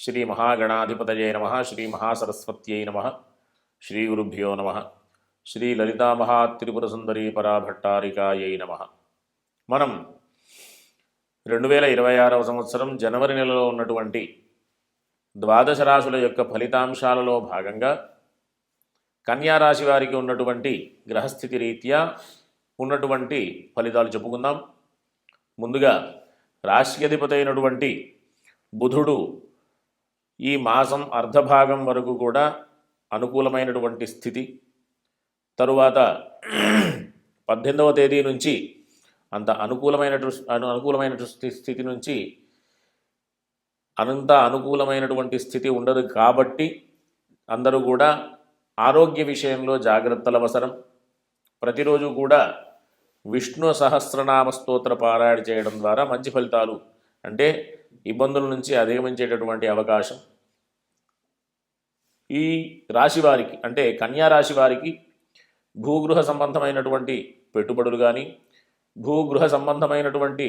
శ్రీ మహాగణాధిపతయే నమః. శ్రీ మహాసరస్వత్యై నమః. శ్రీ గురుభ్యో నమః. శ్రీ లలితామహాత్రిపుర సుందరీ పరాభట్టారికాయై నమః. మనం 2026వ సంవత్సరం జనవరి నెలలో ఉన్నటువంటి ద్వాదశ రాశుల యొక్క ఫలితాంశాలలో భాగంగా కన్యారాశి వారికి ఉన్నటువంటి గ్రహస్థితి రీత్యా ఉన్నటువంటి ఫలితాలు చెప్పుకుందాం. ముందుగా రాశి అధిపతి అయినటువంటి బుధుడు ఈ మాసం అర్ధభాగం వరకు కూడా అనుకూలమైనటువంటి స్థితి, తరువాత 18వ తేదీ నుంచి అంత అనుకూలమైనటువంటి స్థితి నుంచి అంత అనుకూలమైనటువంటి స్థితి ఉండదు. కాబట్టి అందరూ కూడా ఆరోగ్య విషయంలో జాగ్రత్తల అవసరం. ప్రతిరోజు కూడా విష్ణు సహస్రనామ స్తోత్ర పారాయణ చేయడం ద్వారా మంచి ఫలితాలు, అంటే ఇబ్బందుల నుంచి అధిగమించేటటువంటి అవకాశం. ఈ రాశి వారికి, అంటే కన్యా రాశి వారికి భూగృహ సంబంధమైనటువంటి పెట్టుబడులు కానీ, భూగృహ సంబంధమైనటువంటి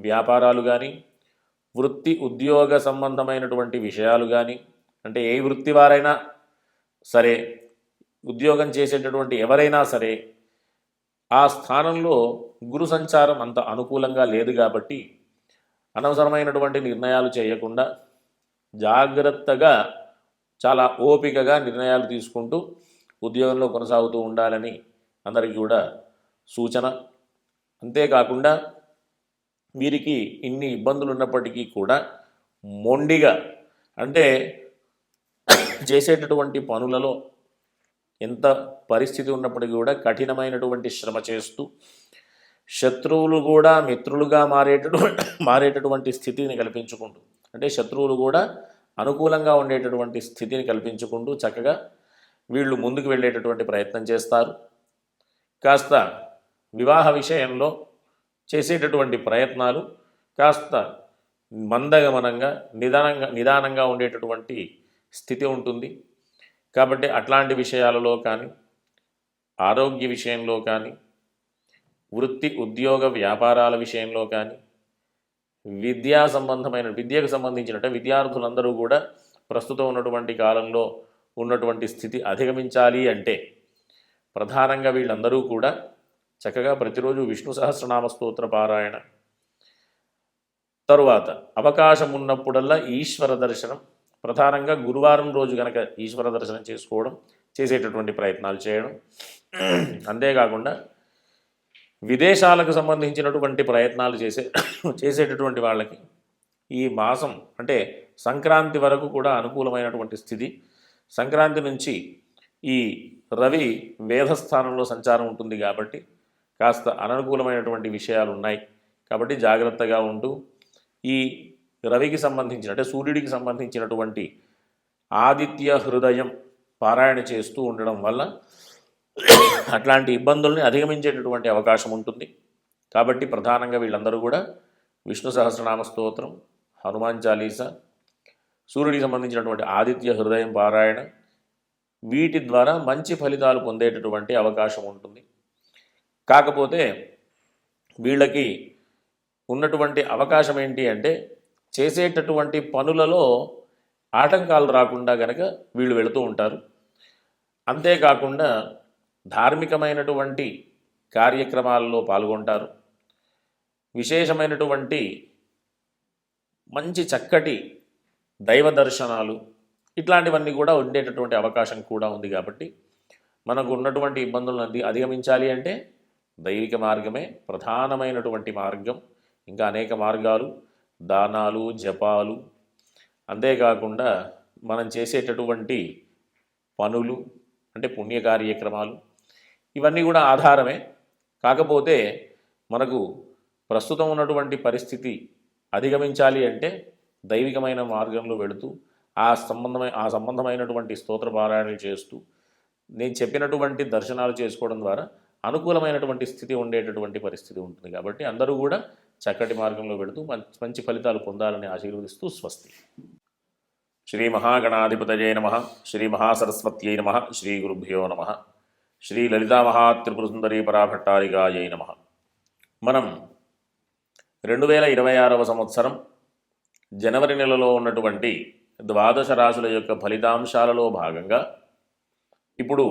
వ్యాపారాలు కానీ, వృత్తి ఉద్యోగ సంబంధమైనటువంటి విషయాలు కానీ, అంటే ఏ వృత్తి వారైనా సరే, ఉద్యోగం చేసేటటువంటి ఎవరైనా సరే, ఆ స్థానంలో గురు సంచారం అంత అనుకూలంగా లేదు. కాబట్టి అనవసరమైనటువంటి నిర్ణయాలు చేయకుండా జాగ్రత్తగా, చాలా ఓపికగా నిర్ణయాలు తీసుకుంటూ ఉద్యోగంలో కొనసాగుతూ ఉండాలని అందరికీ కూడా సూచన. అంతేకాకుండా వీరికి ఇన్ని ఇబ్బందులు ఉన్నప్పటికీ కూడా మొండిగా, అంటే చేసేటటువంటి పనులలో ఎంత పరిస్థితి ఉన్నప్పటికీ కూడా కఠినమైనటువంటి శ్రమ చేస్తూ శత్రువులు కూడా మిత్రులుగా మారేటటువంటి స్థితిని కల్పించుకుంటూ, అంటే శత్రువులు కూడా అనుకూలంగా ఉండేటటువంటి స్థితిని కల్పించుకుంటూ చక్కగా వీళ్ళు ముందుకు వెళ్ళేటటువంటి ప్రయత్నం చేస్తారు. కాస్త వివాహ విషయంలో చేసేటటువంటి ప్రయత్నాలు కాస్త మందగమనంగా నిదానంగా ఉండేటటువంటి స్థితి ఉంటుంది. కాబట్టి అట్లాంటి విషయాలలో కానీ, ఆరోగ్య విషయంలో కానీ, వృత్తి ఉద్యోగ వ్యాపారాల విషయంలో కానీ, విద్యకు సంబంధించిన విద్యార్థులందరూ కూడా ప్రస్తుతం ఉన్నటువంటి కాలంలో ఉన్నటువంటి స్థితి అధిగమించాలి అంటే ప్రధానంగా వీళ్ళందరూ కూడా చక్కగా ప్రతిరోజు విష్ణు సహస్రనామ స్తోత్ర పారాయణ, తరువాత అవకాశం ఉన్నప్పుడల్లా ఈశ్వర దర్శనం, ప్రధానంగా గురువారం రోజు కనుక ఈశ్వర దర్శనం చేసేటటువంటి ప్రయత్నాలు చేయడం. అంతేకాకుండా విదేశాలకు సంబంధించినటువంటి ప్రయత్నాలు చేసేటటువంటి వాళ్ళకి ఈ మాసం, అంటే సంక్రాంతి వరకు కూడా అనుకూలమైనటువంటి స్థితి. సంక్రాంతి నుంచి ఈ రవి వేధస్థానంలో సంచారం ఉంటుంది కాబట్టి కాస్త అననుకూలమైనటువంటి విషయాలు ఉన్నాయి. కాబట్టి జాగ్రత్తగా ఉంటూ ఈ రవికి సంబంధించిన, అంటే సూర్యుడికి సంబంధించినటువంటి ఆదిత్య హృదయం పారాయణ చేస్తూ ఉండడం వల్ల అట్లాంటి ఇబ్బందుల్ని అధిగమించేటటువంటి అవకాశం ఉంటుంది. కాబట్టి ప్రధానంగా వీళ్ళందరూ కూడా విష్ణు సహస్రనామ స్తోత్రం, హనుమాన్ చాలీసా, సూర్యుడికి సంబంధించినటువంటి ఆదిత్య హృదయం పారాయణ, వీటి ద్వారా మంచి ఫలితాలు పొందేటటువంటి అవకాశం ఉంటుంది. కాకపోతే వీళ్ళకి ఉన్నటువంటి అవకాశం ఏంటి అంటే చేసేటటువంటి పనులలో ఆటంకాలు రాకుండా గనక వీళ్ళు వెళుతూ ఉంటారు. అంతేకాకుండా ధార్మికమైనటువంటి కార్యక్రమాల్లో పాల్గొంటారు. విశేషమైనటువంటి మంచి చక్కటి దైవ దర్శనాలు, ఇట్లాంటివన్నీ కూడా ఉండేటటువంటి అవకాశం కూడా ఉంది. కాబట్టి మనకు ఉన్నటువంటి ఇబ్బందులను అధిగమించాలి అంటే దైవిక మార్గమే ప్రధానమైనటువంటి మార్గం. ఇంకా అనేక మార్గాలు, దానాలు, జపాలు, అంతేకాకుండా మనం చేసేటటువంటి పనులు, అంటే పుణ్య కార్యక్రమాలు, ఇవన్నీ కూడా ఆధారమే. కాకపోతే మనకు ప్రస్తుతం ఉన్నటువంటి పరిస్థితి అధిగమించాలి అంటే దైవికమైన మార్గంలో వెళుతూ ఆ సంబంధమైనటువంటి స్తోత్ర పారాయణలు చేస్తూ నేను చెప్పినటువంటి దర్శనాలు చేసుకోవడం ద్వారా అనుకూలమైనటువంటి స్థితి ఉండేటటువంటి పరిస్థితి ఉంటుంది. కాబట్టి అందరూ కూడా చక్కటి మార్గంలో వెళుతూ మంచి ఫలితాలు పొందాలని ఆశీర్వదిస్తూ స్వస్తి. శ్రీ మహాగణాధిపతయే నమః. శ్రీ మహాసరస్వత్యై నమః. శ్రీ గురుభ్యో నమః. శ్రీ లలితామహాత్రిపుర సుందరీ పరాభట్టారికాయై నమః. మనం 2026వ సంవత్సరం జనవరి నెలలో ఉన్నటువంటి ద్వాదశ రాశుల యొక్క ఫలితాంశాలలో భాగంగా ఇప్పుడు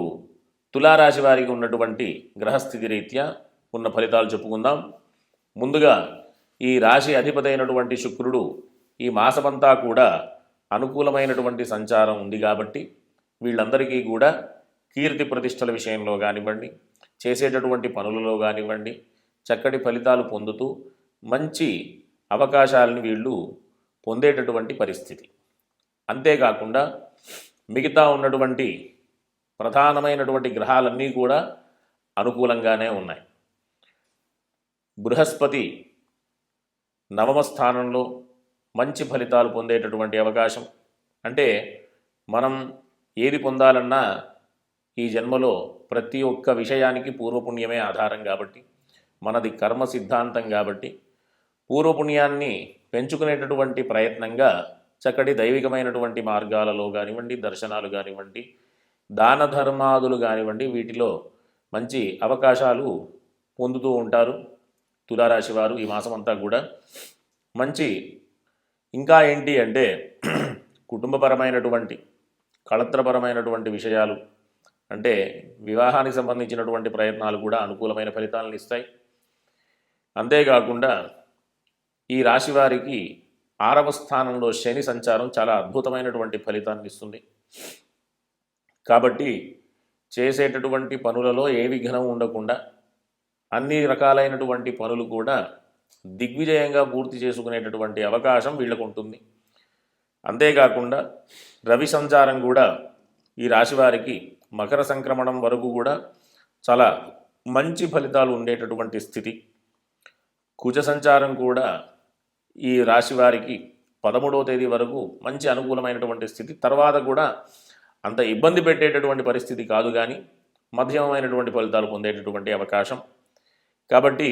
తులారాశి వారికి ఉన్నటువంటి గ్రహస్థితి రీత్యా ఉన్న ఫలితాలు చెప్పుకుందాం. ముందుగా ఈ రాశి అధిపతి అయినటువంటి శుక్రుడు ఈ మాసమంతా కూడా అనుకూలమైనటువంటి సంచారం ఉంది కాబట్టి వీళ్ళందరికీ కూడా కీర్తి ప్రతిష్టల విషయంలో కానివ్వండి, చేసేటటువంటి పనులలో కానివ్వండి చక్కటి ఫలితాలు పొందుతూ మంచి అవకాశాలను వీళ్ళు పొందేటటువంటి పరిస్థితి. అంతేకాకుండా మిగతా ఉన్నటువంటి ప్రధానమైనటువంటి గ్రహాలన్నీ కూడా అనుకూలంగానే ఉన్నాయి. బృహస్పతి నవమ స్థానంలో మంచి ఫలితాలు పొందేటటువంటి అవకాశం. అంటే మనం ఏది పొందాలన్నా ఈ జన్మలో ప్రతి ఒక్క విషయానికి పూర్వపుణ్యమే ఆధారం కాబట్టి, మనది కర్మ సిద్ధాంతం కాబట్టి పూర్వపుణ్యాన్ని పెంచుకునేటటువంటి ప్రయత్నంగా చక్కటి దైవికమైనటువంటి మార్గాలలో కానివ్వండి, దర్శనాలు కానివ్వండి, దాన ధర్మాదులు కానివ్వండి వీటిలో మంచి అవకాశాలు పొందుతూ ఉంటారు తులారాశి వారు ఈ మాసం అంతా కూడా. మంచి ఇంకా ఏంటి అంటే కుటుంబపరమైనటువంటి కళత్రపరమైనటువంటి విషయాలు, అంటే వివాహానికి సంబంధించినటువంటి ప్రయత్నాలు కూడా అనుకూలమైన ఫలితాలను ఇస్తాయి. అంతేకాకుండా ఈ రాశి వారికి 6వ స్థానంలో శని సంచారం చాలా అద్భుతమైనటువంటి ఫలితాన్ని ఇస్తుంది. కాబట్టి చేసేటటువంటి పనులలో ఏ విఘ్నం ఉండకుండా అన్ని రకాలైనటువంటి పనులు కూడా దిగ్విజయంగా పూర్తి చేసుకునేటటువంటి అవకాశం వీళ్ళకు ఉంటుంది. అంతేకాకుండా రవి సంచారం కూడా ఈ రాశి వారికి మకర సంక్రమణం వరకు కూడా చాలా మంచి ఫలితాలు ఉండేటటువంటి స్థితి. కుజ సంచారం కూడా ఈ రాశి వారికి 13వ తేదీ వరకు మంచి అనుకూలమైనటువంటి స్థితి. తర్వాత కూడా అంత ఇబ్బంది పెట్టేటటువంటి పరిస్థితి కాదు, కానీ మధ్యమైనటువంటి ఫలితాలు పొందేటటువంటి అవకాశం. కాబట్టి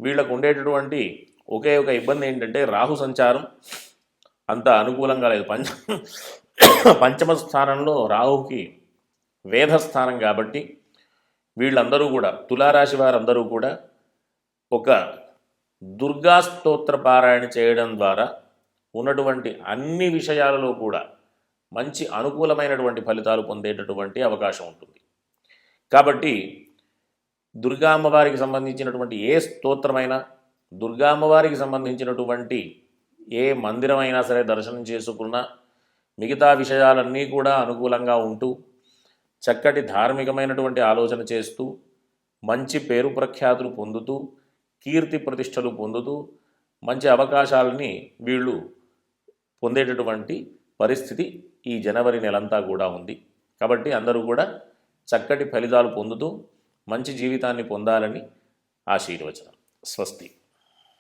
వీళ్ళకు ఉండేటటువంటి ఒకే ఒక ఇబ్బంది ఏంటంటే రాహు సంచారం అంత అనుకూలంగా లేదు. పంచమ స్థానంలో రాహుకి వేధస్థానం కాబట్టి వీళ్ళందరూ కూడా తులారాశి వారందరూ కూడా ఒక దుర్గా స్తోత్ర పారాయణ చేయడం ద్వారా ఉన్నటువంటి అన్ని విషయాలలో కూడా మంచి అనుకూలమైనటువంటి ఫలితాలు పొందేటటువంటి అవకాశం ఉంటుంది. కాబట్టి దుర్గా అమ్మవారికి సంబంధించినటువంటి ఏ స్తోత్రమైనా, దుర్గా అమ్మవారికి సంబంధించినటువంటి ఏ మందిరమైనా సరే దర్శనం చేసుకున్నా మిగతా విషయాలన్నీ కూడా అనుకూలంగా ఉంటూ చక్కటి ధార్మికమైనటువంటి ఆలోచన చేస్తూ మంచి పేరు ప్రఖ్యాతులు పొందుతూ కీర్తి ప్రతిష్టలు పొందుతూ మంచి అవకాశాలని వీళ్ళు పొందేటటువంటి పరిస్థితి ఈ జనవరి నెలంతా కూడా ఉంది. కాబట్టి అందరూ కూడా చక్కటి ఫలితాలు పొందుతూ మంచి జీవితాన్ని పొందాలని ఆశీర్వచనం. స్వస్తి.